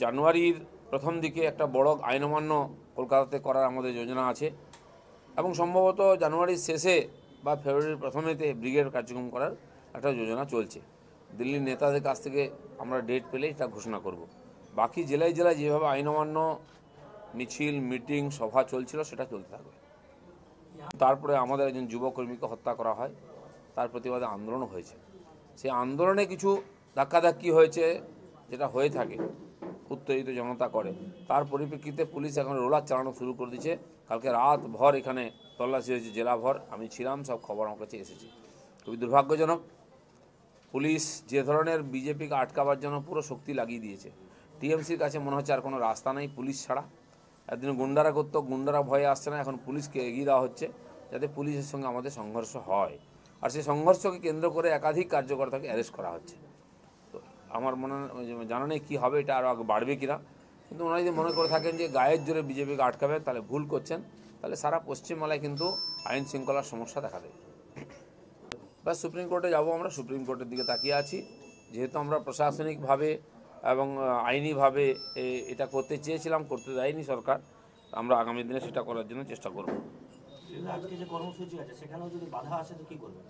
জানুয়ারির প্রথম দিকে একটা বড় আইন অমান্য কলকাতাতে করার আমাদের যোজনা আছে এবং সম্ভবত জানুয়ারির শেষে বা ফেব্রুয়ারির প্রথমেতে ব্রিগেড কার্যক্রম করার একটা যোজনা চলছে। দিল্লির নেতাদের কাছ থেকে আমরা ডেট পেলে এটা ঘোষণা করব। বাকি জেলায় জেলায় যেভাবে আইন অমান্য মিছিল মিটিং সভা চলছিল সেটা চলতে থাকবে। তারপরে আমাদের একজন যুবকর্মীকে হত্যা করা হয়, তার প্রতিবাদে আন্দোলন হয়েছে। সেই আন্দোলনে কিছু ধাক্কাধাক্কি হয়েছে, যেটা হয়ে থাকে, উত্তেজিত জনতা করে। তার পরিপ্রেক্ষিতে পুলিশ এখন রোলার চালানো শুরু করে দিয়েছে। কালকে রাত ভর এখানে তল্লাশি হয়েছে, জেলাভর। আমি ছিলাম, সব খবর আমার কাছে এসেছে। খুবই দুর্ভাগ্যজনক। পুলিশ যে ধরনের বিজেপিকে আটকাবার জন্য পুরো শক্তি লাগিয়ে দিয়েছে। টিএমসির কাছে মনে হচ্ছে আর কোনো রাস্তা নেই পুলিশ ছাড়া। একদিন গুন্ডারা করতো, গুন্ডারা ভয়ে আসছে না, এখন পুলিশকে এগিয়ে দেওয়া হচ্ছে যাতে পুলিশের সঙ্গে আমাদের সংঘর্ষ হয়। আর সেই সংঘর্ষকে কেন্দ্র করে একাধিক কার্যকর্তাকে অ্যারেস্ট করা হচ্ছে। তো আমার জানা নেই কী হবে, এটা আরও আগে বাড়বে কিনা। কিন্তু ওনারা যদি মনে করে থাকেন যে গায়ের জোরে বিজেপিকে আটকাবেন, তাহলে ভুল করছেন। তাহলে সারা পশ্চিমবাংলায় কিন্তু আইন শৃঙ্খলার সমস্যা দেখা দেবে। ব্যাস সুপ্রিম কোর্টে যাব, আমরা সুপ্রিম কোর্টের দিকে তাকিয়ে আছি। যেহেতু আমরা প্রশাসনিকভাবে এবং আইনিভাবে এটা করতে চেয়েছিলাম, করতে দেয়নি সরকার, আমরা আগামী দিনে সেটা করার জন্য চেষ্টা করব। আজকে যে কর্মসূচি আছে সেখানেও যদি বাধা আসে তো কী করবেন?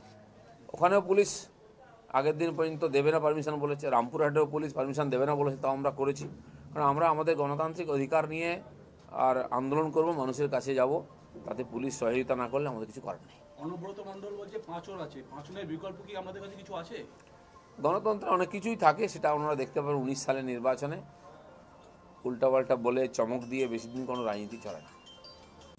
ওখানেও পুলিশ আগের দিন পর্যন্ত দেবে না পারমিশন বলেছে, রামপুরহাটেও পুলিশ পারমিশন দেবে না বলেছে, তাও আমরা করেছি। কারণ আমরা আমাদের গণতান্ত্রিক অধিকার নিয়ে আর আন্দোলন করব, মানুষের কাছে যাব, তাতে পুলিশ সহযোগিতা না করলে আমাদের কিছু করার নেই। অনুব্রত মণ্ডল বলছে 5 ওর আছে, 5 ওর বিকল্প কি আমাদের কাছে কিছু আছে? গণতন্ত্রে অনেক কিছুই থাকে, সেটা আপনারা দেখতে পাবেন 19 সালের নির্বাচনে। উল্টাপাল্টা বলে চমক দিয়ে বেশি দিন কোনো রাজনীতি চলে না।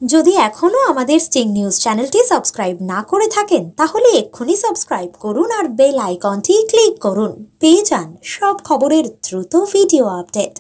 যদি এখনো আমাদের স্টিং নিউজ চ্যানেলটি সাবস্ক্রাইব না করে থাকেন তাহলে এক্ষুনি সাবস্ক্রাইব করুন আর বেল আইকনটি ক্লিক করুন। পেয়ে যান সব খবরের দ্রুত ভিডিও আপডেট।